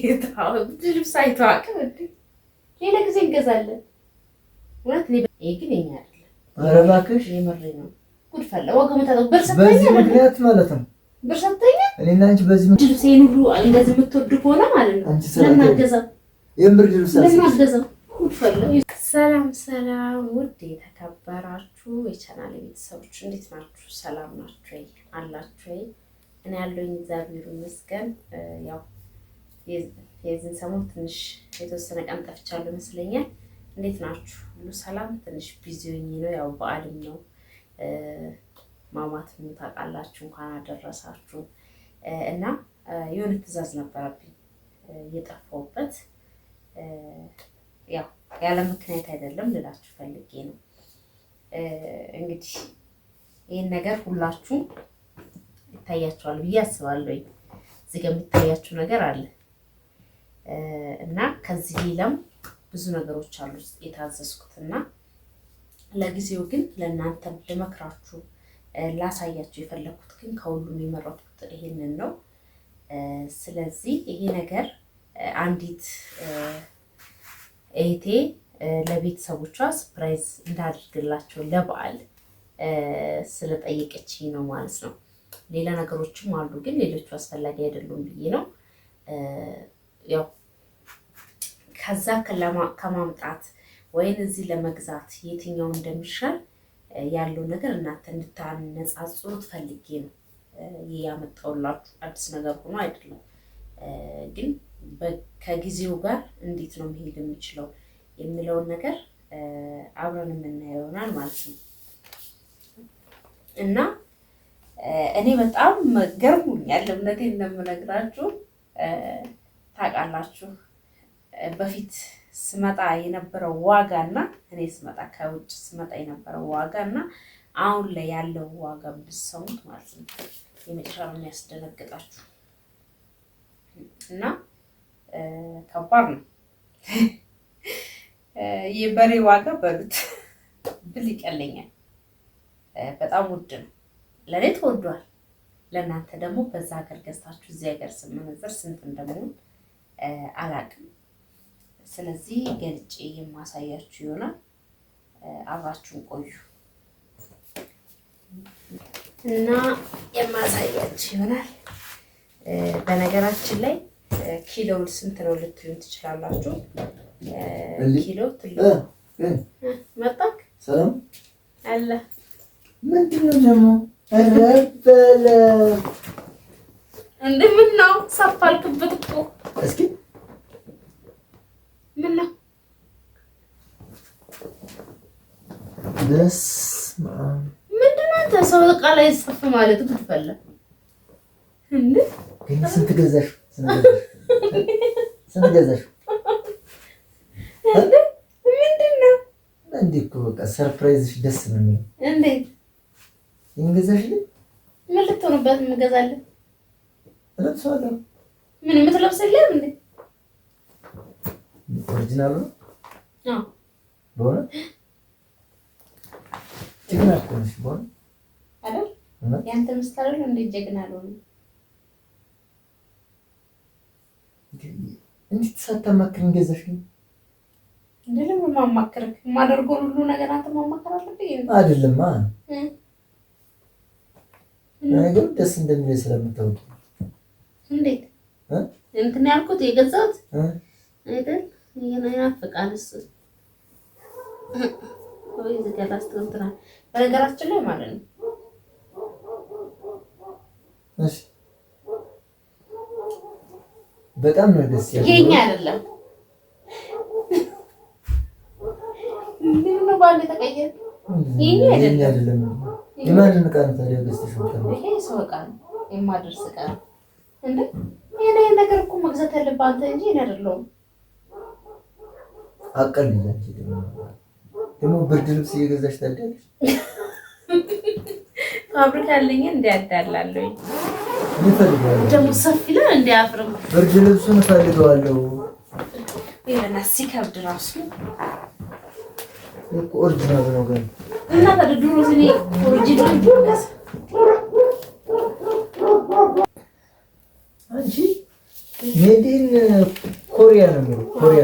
ይታው ልብስ አይተው አቅም እንዴ ሌላ ጊዜ እንገዛለን። ወለት ይሄ ግን የኛ አይደለም። ኧረ እባክሽ የምሬ ነው። ጉድ ፈላ ወገሙ ታጠው በርሰተኛ በዚህ ምክንያት ማለት ነው። በርሰተኛ እኔና አንቺ በዚህ ልብሴን ሁሉ እንደዚህ የምትወድ ከሆነ ማለት ነው ለምን አትገዛም? የምር ልብስ ለምን አትገዛም? ጉድ ፈላ። ሰላም ሰላም፣ ውድ የተከበራችሁ የቻናሌ ቤተሰቦች እንዴት ናችሁ? ሰላም ናችሁ አላችሁ? እኔ ያለሁኝ እግዚአብሔር ይመስገን። ያው የዚህን ሰሞን ትንሽ የተወሰነ ቀን ጠፍቻለሁ ይመስለኛል። እንዴት ናችሁ? ሁሉ ሰላም? ትንሽ ቢዚ ሆኜ ነው። ያው በዓልም ነው ማማት ነው ታውቃላችሁ። እንኳን አደረሳችሁ እና የሆነ ትዕዛዝ ነበረብኝ የጠፋሁበት። ያው ያለ ምክንያት አይደለም ልላችሁ ፈልጌ ነው። እንግዲህ ይህን ነገር ሁላችሁም ይታያችኋል ብዬ አስባለሁ። እዚህ ጋር የሚታያችሁ ነገር አለ እና ከዚህ ሌላም ብዙ ነገሮች አሉ የታዘዝኩትና ለጊዜው ግን ለእናንተም ልመክራችሁ ላሳያችሁ የፈለኩት ግን ከሁሉም የመረጥኩት ይሄንን ነው። ስለዚህ ይሄ ነገር አንዲት እህቴ ለቤተሰቦቿ ሰርፕራይዝ እንዳደርግላቸው ለበዓል ስለጠየቀችኝ ነው ማለት ነው። ሌላ ነገሮችም አሉ ግን ሌሎቹ አስፈላጊ አይደሉም ብዬ ነው። ያው ከዛ ከማምጣት ወይን እዚህ ለመግዛት የትኛው እንደሚሻል ያለው ነገር እናንተ እንድታነጻጽሩት ፈልጌ ነው ያመጣሁላችሁ። አዲስ ነገር ሆኖ አይደለም ግን ከጊዜው ጋር እንዴት ነው መሄድ የሚችለው የሚለውን ነገር አብረን የምናየው ይሆናል ማለት ነው። እና እኔ በጣም ገርሞኛል እውነቴን እንደምነግራችሁ። ታውቃላችሁ በፊት ስመጣ የነበረው ዋጋና እኔ ስመጣ ከውጭ ስመጣ የነበረው ዋጋና አሁን ላይ ያለው ዋጋ ብትሰሙት ማለት ነው የመጨረሻ ነው የሚያስደነግጣችሁ እና ከባድ ነው። የበሬ ዋጋ በሉት ብል ይቀለኛል። በጣም ውድ ነው። ለኔ ተወዷል። ለእናንተ ደግሞ በዛ ሀገር ገዝታችሁ እዚህ ሀገር ስመነዘር ስንት እንደሚሆን አላውቅም። ስለዚህ ገልጬ የማሳያችሁ ይሆናል። አብራችሁን ቆዩ እና የማሳያችሁ ይሆናል። በነገራችን ላይ ኪሎው ስንት ነው ልትሉኝ ትችላላችሁ። ኪሎ ትልቁ መጣክ ሰላም አለ ምንድን ነው ደግሞ ረበለ እንደምን ነው ሳፋልክበት እኮ እስኪ ምን ነው ደስ ምንድን ነው አንተ ሰው ዕቃ ላይ ጽፍ ማለት ብትፈለ እንዴ ግን ስንት ገዛሽ? ስንት ገዛሽ? እንዴ ምንድን ነው እንዴ እኮ በቃ ሰርፕራይዝሽ ደስ ነው የሚለው። እንዴት ይሄን ገዛሽ? ምን ልትሆንበት የምገዛለን? እለብሰዋለሁ። ምን የምትለብስልህ እንዴ? ኦሪጂናል ነው? አዎ በእውነት ጀግና እኮ ነሽ በእውነት አይደል? ያንተ ምስታረል እንዴ ጀግና ነው እንዴት ሳታማክሪኝ ገዛሽ? እንደለም ማማከርክ ማደርገው ሁሉ ነገር አንተ ማማከር አለብኝ አይደለም? ነገር ደስ እንደሚል ስለምታውቂ እንዴት እንትን ያልኩት የገዛሁት አይደል? ይናፍቃልስ ወይ ዝጋላስተንትና በነገራችን ላይ ማለት ነው። እሺ በጣም ነው ደስ ያለው። የኛ አይደለም ምን ነው ባለ ተቀየረ። የኛ አይደለም። የማንን ዕቃ ነው ታዲያ ገዝተሽ ነው? ይሄ ሰው ዕቃ ነው የማደርስ ዕቃ ነው እንዴ? የኔ ነገር እኮ መግዛት ያለብህ አንተ እንጂ እኔ አይደለሁም። አቀልላች ደግሞ ብርድ ልብስ እየገዛሽ ታዲያለሽ? ፋብሪካ ያለኝ እንዲያዳላለኝ ይፈልጋል ደግሞ ሰፊ ነው እንዲያፍርም ብርድ ልብሱን እፈልገዋለሁ። ይሄና ሲከብድ ራሱ እኮ ኦሪጂናል ነው ግን እና ታድሩ ዝኔ ኦሪጂናል ጁልስ አንቺ ሜዲን ኮሪያ ነው ኮሪያ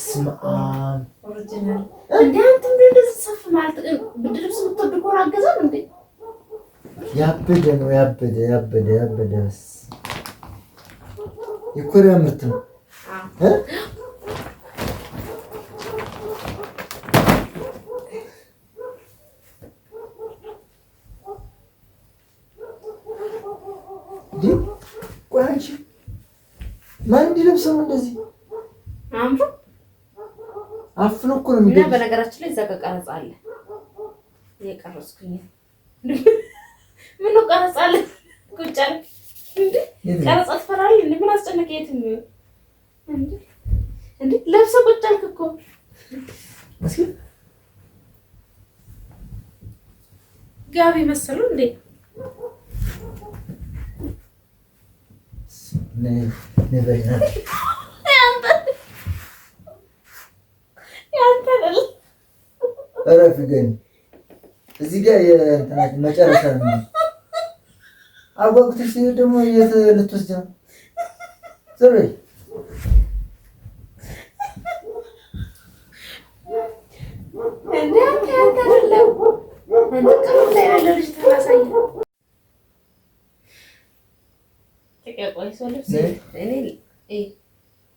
ስማም ኦሪጂናል እንዴ አንተ እንደዚህ ሰፍ ማለት ብርድ ልብስ የምትወድ እኮ አገዛም እንዴ ያበደ ነው ያበደ የኮሪያ ምርት ነው ቆንጆ ማን ልብስ ነው እንደዚህ አምሮ አፍኖ እኮ ነው እና በነገራችን ላይ እዛ ጋር ቀረጻ አለ የቀረጽኩኝ ምን ነው ቀረጻ አለ ቁጭ አለ እንዴ ቀረጻ ትፈራለህ እንዴ ምን አስጨነቀ የት ነው እንዴ ለብሰህ ቁጭ አልክ እኮ እስኪ ጋቢ መሰሉ እንዴ ነበይና እረፍ ግን እዚህ ጋር የእንትናት መጨረሻ ነው። አጓጉተሽ ደግሞ የት ልትወስጂ ነው? ዘሬ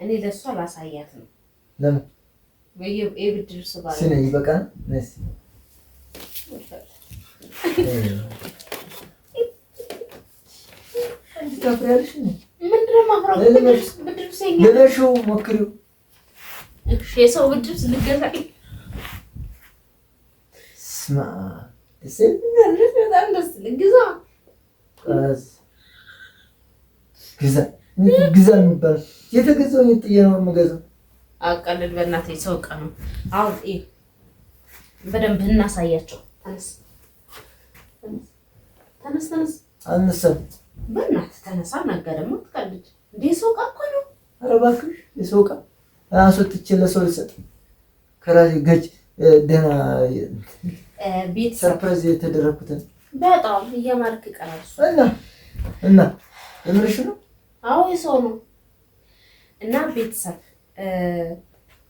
እኔ ለእሷ ላሳያት ነው። ለምን የብርድ ልብስ ባለ ስነ ይበቃል። ነስ ታፍሪያለሽ ነው ምንድነው ማፍራው? ብርድ ልብስ ለለሽው ሞክሪው። እሺ የሰው ብርድ ልብስ ልገዛኝ ስማ በጣም ደስ ልግዛ ግዛ የሚባል የተገዛው የጥዬ ነው የምገዛው። አቀልል በእናትህ ሰው ዕቃ ነው። አሁን በደንብ እናሳያቸው። ተነስ አልነሳም። በእናትህ ተነሳ። ነገ ደግሞ ትቀልድ እንዴ? ሰው ዕቃ እኮ ነው። ኧረ እባክሽ የሰው ዕቃ አስወጥቼ ለሰው ልሰጥ ከራሴ ገጭ ደህና ቤት ሰርፕራይዝ የተደረኩትን በጣም እየማልክ ይቀራል እና የምርሽ ነው? አዎ የሰው ነው። እና ቤተሰብ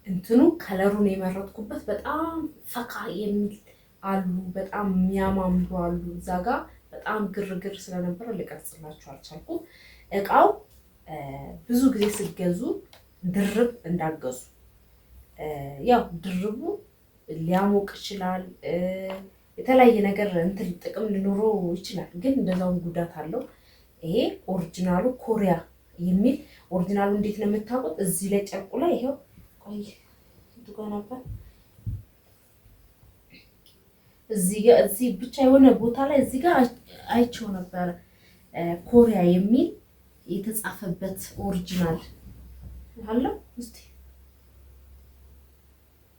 እንትኑ ከለሩን የመረጥኩበት በጣም ፈካ የሚል አሉ፣ በጣም የሚያማምሩ አሉ። እዛ ጋር በጣም ግርግር ስለነበረ ልቀርጽላችሁ አልቻልኩም። እቃው ብዙ ጊዜ ስትገዙ ድርብ እንዳገዙ። ያው ድርቡ ሊያሞቅ ይችላል፣ የተለያየ ነገር እንትን ጥቅም ሊኖረው ይችላል፣ ግን እንደዛውን ጉዳት አለው። ይሄ ኦሪጂናሉ ኮሪያ የሚል ኦሪጂናሉ እንዴት ነው የምታውቁት? እዚህ ላይ ጨርቁ ላይ ይሄው ቆይ ድጎ ነበር እዚህ ብቻ የሆነ ቦታ ላይ እዚህ ጋር አይቼው ነበር ኮሪያ የሚል የተጻፈበት ኦሪጂናል አለው። እስቲ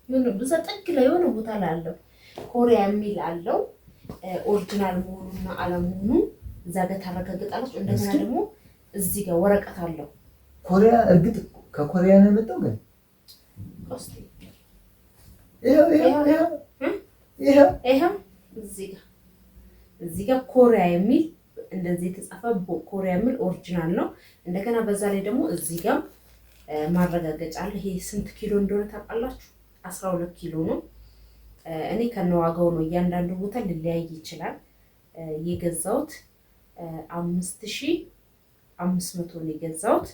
ምን ብዙ ጥግ ላይ የሆነ ቦታ ላይ አለው ኮሪያ የሚል አለው። ኦሪጂናል መሆኑና አለመሆኑ እዛ ጋር ታረጋግጣላችሁ። እንደገና ደግሞ እዚህ ጋር ወረቀት አለው። ኮሪያ እርግጥ ከኮሪያ ነው የመጣው ግን እስቲ ይሄው እዚህ ጋር ኮሪያ የሚል እንደዚህ የተጻፈ ኮሪያ የሚል ኦሪጂናል ነው። እንደገና በዛ ላይ ደግሞ እዚህ ጋር ማረጋገጫ አለ። ይሄ ስንት ኪሎ እንደሆነ ታውቃላችሁ? 12 ኪሎ ነው። እኔ ከነዋጋው ነው፣ እያንዳንዱ ቦታ ሊለያይ ይችላል። የገዛሁት 5500 ነው የገዛሁት።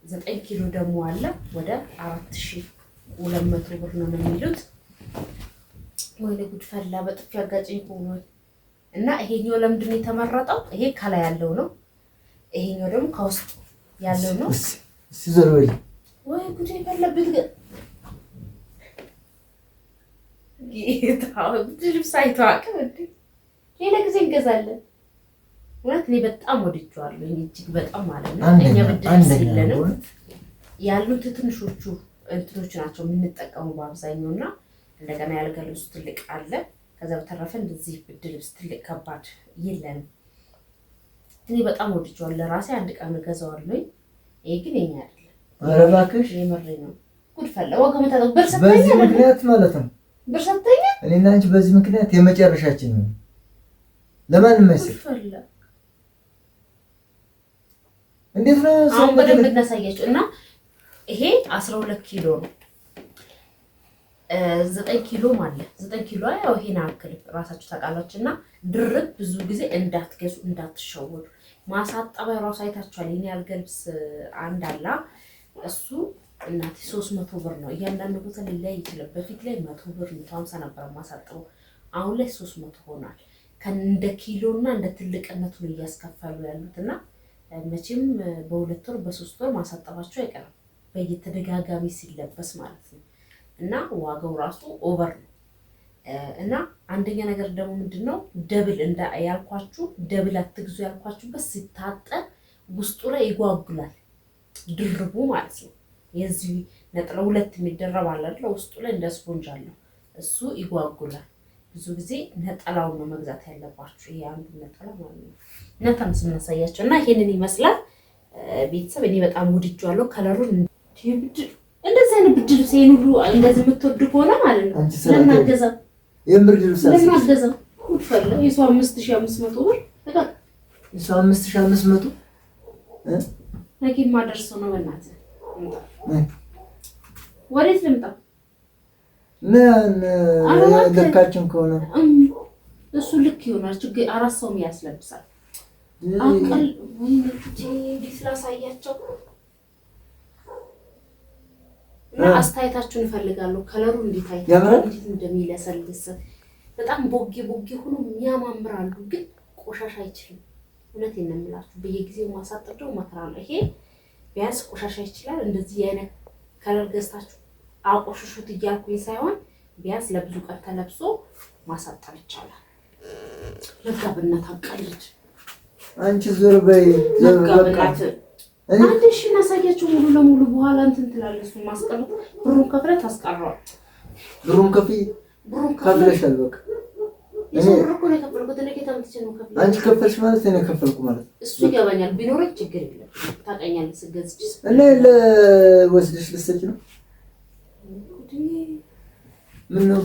9 ኪሎ ደግሞ አለ ወደ 4200 ብር ነው የሚሉት። ወይኔ ጉድ ፈላ፣ በጥፊ አጋጭኝ ሆኖ እና ይሄኛው ለምንድን ነው የተመረጠው? ይሄ ከላይ ያለው ነው፣ ይሄኛው ደግሞ ከውስጥ ያለው ነው። ሲዘርበል ወይ ጉድ የፈለበት ግን ጌታው ልብስ አይተዋቅም እንዴ? ሌላ ጊዜ እንገዛለን። እውነት እኔ በጣም ወድጄዋለሁ፣ እጅግ በጣም ማለት ነው። እኛ ብድር የለንም ያሉት ትንሾቹ እንትኖች ናቸው የምንጠቀሙ በአብዛኛው እና እንደገና ያልጋ ልብስ ትልቅ አለ። ከዛ በተረፈ እንደዚህ ብድር ልብስ ትልቅ ከባድ የለንም። እኔ በጣም ወድጄዋለሁ። ለራሴ አንድ ቀን እገዛዋለሁ። ይሄ ግን የኛ አይደለም። ኧረ እባክሽ የምሬ ነው። ጉድ ፈላ ወገም ተጠቅ በርሰተኛ በዚህ ምክንያት ማለት ነው በርሰተኛ እኔና አንቺ በዚህ ምክንያት የመጨረሻችን ነው። ለማንም አይሰጥ እንዴት ነው አሁን በደንብ እናሳያችሁ እና ይሄ 12 ኪሎ ነው። 9 ኪሎ ማለት 9 ኪሎ ያው ይሄን አክል ራሳችሁ ታውቃላችሁ። እና ድርብ ብዙ ጊዜ እንዳትገዙ እንዳትሸወዱ። ማሳጠቢያ ራሱ አይታችኋል። ይሄን ያልገልብስ አንድ አላ እሱ እናቴ 300 ብር ነው። እያንዳንዱ ቦታ ሊለያይ ይችላል። በፊት ላይ 100 ብር 150 ነበር ማሳጠበው። አሁን ላይ 300 ሆኗል። እንደ ኪሎና እንደ ትልቅነቱ ነው እያስከፈሉ ያሉትና መቼም በ2 ወር በ3 ወር ማሳጠባቸው አይቀርም በየተደጋጋሚ ሲለበስ ማለት ነው። እና ዋጋው ራሱ ኦቨር ነው። እና አንደኛ ነገር ደግሞ ምንድነው ደብል ያልኳችሁ ደብል አትግዙ ያልኳችሁ በስ ሲታጠብ ውስጡ ላይ ይጓጉላል ድርቡ ማለት ነው። የዚህ ነጥለ 2 የሚደረብ አለ አይደል? ውስጡ ላይ እንደ ስፖንጅ አለው እሱ ይጓጉላል። ብዙ ጊዜ ነጠላውን ነው መግዛት ያለባችሁ። ይሄ አንዱ ነጠላ ማለት ነው። ነጠላውን ስናሳያችሁ እና ይሄንን ይመስላል ቤተሰብ። እኔ በጣም ወድጄዋለሁ ከለሩን። እንደዚህ አይነት ብርድ ልብስ ይሄን ሁሉ እንደዚህ የምትወዱ ከሆነ ማለት ነው ለማገዛ የብርድ ልብስ ለማገዛ ሁሉ የሰው 5500 ብር በቃ የሰው 5500 ለኪ ማደርሰው ነው። በእናትህ ወዴት ልምጣ? ምን ልካችን ከሆነ እሱ ልክ ይሆናል። ችግር 4 ሰው ያስለብሳል። አቀል ወይ ዲስላሳያቸው እና አስተያየታችሁን እፈልጋለሁ። ከለሩ እንዴት አይታችሁ እንዴት እንደሚለሰልስ በጣም ቦጌ ሆኖ የሚያማምራሉ፣ ግን ቆሻሻ አይችልም። እውነቴን ነው የምላችሁ። በየጊዜው ማሳጠብ መከራ ነው። ይሄ ቢያንስ ቆሻሻ ይችላል። እንደዚህ አይነት ከለር ገዝታችሁ አቆሽሹት እያልኩኝ ሳይሆን ቢያንስ ለብዙ ቀን ተለብሶ ማሳጠብ ይቻላል። ለጋብነት አቀልድ አንቺ ዞር በይ ለጋብነት አንድ ሺህ እናሳያችሁ ሙሉ ለሙሉ በኋላ እንትን ትላለች። ማስቀረጥ ብሩን ከፍለህ ታስቀረዋል። ብሩን ከፍለሻል። በቃ እኔ ብሩን እኮ ነው የከፈልኩት። እኔ ከታምጥቼ ነው ከፍለሽ አንቺ ከፈልሽ ማለት እኔ ከፈልኩ ማለት እሱ ይገባኛል። ቢኖረኝ ችግር የለም ታውቀኛለህ። ስገዝች እኔ ለወስድሽ ልትሰጪ ነው። ምን ነው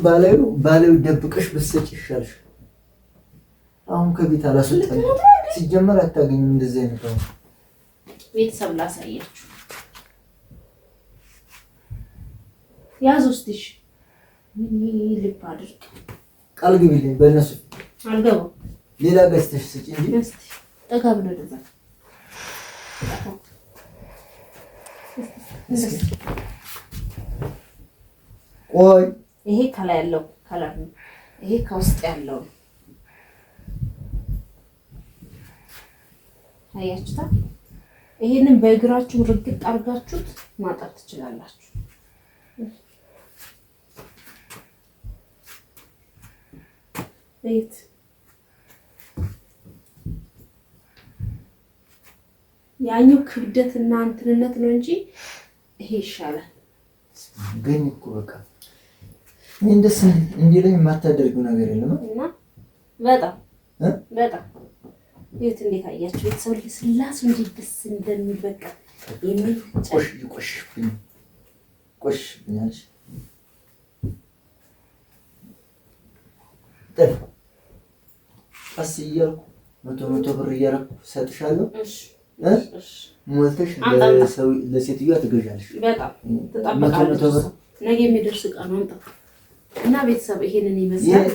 ባላዩ ደብቀሽ ብትሰጪ ይሻልሽ። አሁን ከቤት አላስወጣኝ ሲጀመር አታገኝም እንደዚህ አይነት ነው። ቤተሰብ ላሳያችሁ ያዝ ውስጥሽ ምን ልብ አድርግ ቃል ግቢልኝ። በእነሱ አልገባም። ሌላ ገዝተሽ ስጪ እንጂ እስቲ ተጋብሎ ደዛ ቆይ ይሄ ከላይ ያለው ከለር ነው። ይሄ ከውስጥ ያለው ነው። አያችሁታ? ይሄንን በእግራችሁ ርግጥ አድርጋችሁት ማጠብ ትችላላችሁ። እይት ያኛው ክብደትና እንትንነት ነው እንጂ ይሄ ይሻላል። ግን እኮ በቃ እንደስ እንዲለኝ የማታደርጊው ነገር የለም እና በጣም ይሄት እንዴት አያችሁ? ቤተሰብ ስላሱ እንዴት ደስ እንደሚል በቃ ቆሽብኛል። ቀስ እያልኩ 100 ብር እያደረኩ እሰጥሻለሁ። ሞልተሽ ለሴትዮዋ ትገዣለሽ። በጣም ትጠብቃለች። ነገ የሚደርስ ዕቃ ነው አምጣ እና ቤተሰብ ይሄንን ይመስላል።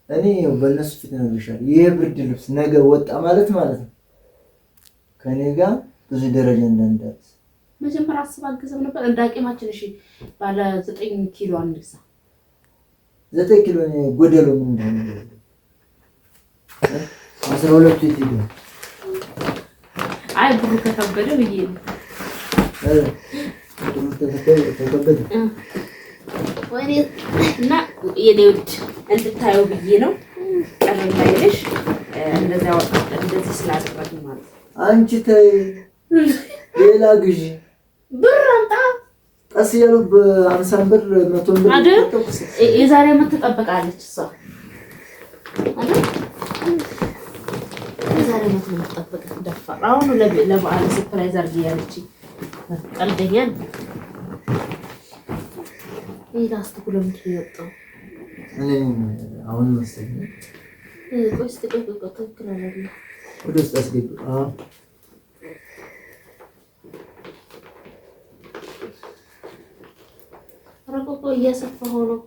እኔ በእነሱ ፊት ነግሬሻለሁ። የብርድ ልብስ ነገ ወጣ ማለት ነው ከኔ ጋር ብዙ ደረጃ እንዳንደርስ መጀመሪያ አስባገዘው ነበር እንደ አቅማችን። እሺ ባለ 9 ኪሎ አንግዛ 9 ኪሎ ነው ጎደሎ ምን እንደሆነ 12 ኪሎ አይ ብሩ ከተከበደ ብዬ ነው። ተከበደ ወይኔ እና የሌውድ እንድታየው ብዬ ነው። ቀረም ላይልሽ እንደዛ ወጣ እንደዚህ ስላደረግን ማለት ነው። አንቺ ተይ ሌላ ግዢ ብር አምጣ። ቀስ ያሉ በ50 ብር 100 ብር አይደል? የዛሬ ዓመት ትጠብቃለች እሷ አይደል? የዛሬ ዓመት ነው የምትጠብቀው። ደፋር አሁን ለበዓል ሰርፕራይዝ አድርጊ ያለች ቀልደኛ ነው። ላስቲኩ ለምንድን ነው የወጣው? አሁን መሰለኝ ቆይ እስኪ ትክክል አይደለም። ወደ ውስጥ አስገቢ። ረቆቆ እያሰፋሁ ነው።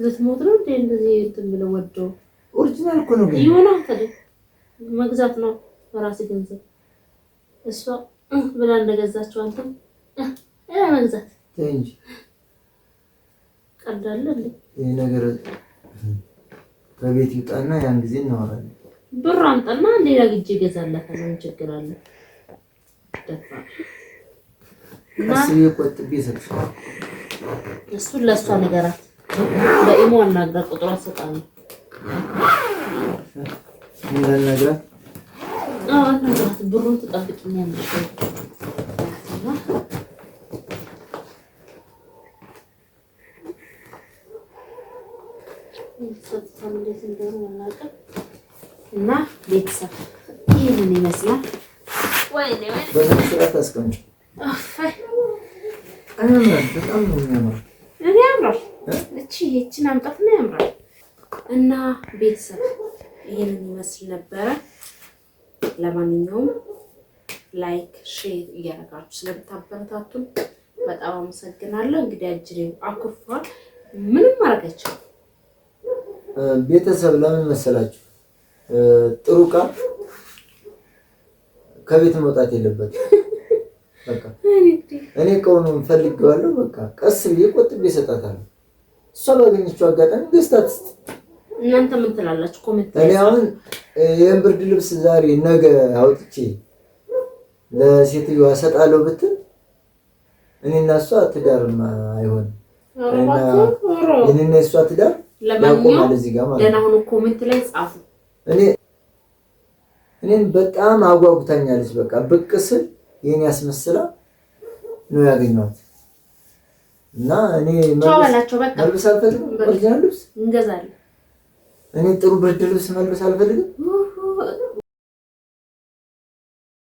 ልትሞት ነው እንዴ? እንደዚህ እንትን ብለው ወደው ኦሪጂናል እኮ ነው። ይሆና ታዲያ መግዛት ነው በራስ ገንዘብ። እሷ ብላ እንደገዛችው አንተም መግዛት እንጂ ቀልዳለ እንዴ? ይሄ ነገር ከቤት ይውጣና ያን ጊዜ እናወራለን። ብር አምጣና ሌላ ግጅ ይገዛላታል። ምን ችግር አለ? ደፋ አስቤ ቆጥቤ ሰጥሻለሁ። እሱን ለእሷ ነገራት። በኢሞ አናግራት፣ ቁጥሯን ሰጣለሁ። ምን ልነግራት? አናግራት። ብሩን ትጠብቂኛለሽ። እና ቤተሰብ ይሄንን ይመስላል። ወይኔ በስነ ስርዓት አስቀምጪ። በጣም ነው የሚያምረው። እኔ ያምራል። እቺን አምጣት ነው ያምራል። እና ቤተሰብ ይሄንን ይመስል ነበረ። ለማንኛውም ላይክ ሼር እያደረጋችሁ ስለምታበረታቱን በጣም አመሰግናለሁ። እንግዲህ አጅሬው አኩርፏል። ምንም ማድረግ አይቻልም። ቤተሰብ ለምን መሰላችሁ? ጥሩ ዕቃ ከቤት መውጣት የለበትም። በቃ እኔ እቃውን ፈልጌዋለሁ። በቃ ቀስ ብዬ ቆጥቤ እሰጣታለሁ። እሷ ባገኘችው አጋጣሚ ገዝታ ትስጥ። እናንተ ምን ትላላችሁ? ኮሜንት ላይ እኔ አሁን ይሄን ብርድ ልብስ ዛሬ ነገ አውጥቼ ለሴትዮዋ እሰጣለሁ ብትል እኔና እሷ ትዳርማ አይሆንም። እኔና እሷ ትዳር ያቆማል እዚህ ጋር ማለት ነው። ደህና ሆኖ ኮሜንት ላይ ጻፉ። እኔን በጣም አጓጉታኛለች። በቃ ብቅ ስል ይሄን ያስመስላ ነው ያገኘኋት እና እኔ መልበስ አልፈልግም። ኦሪጂናል ልብስ እንገዛለን። እኔ ጥሩ ብርድ ልብስ መልበስ አልፈልግም።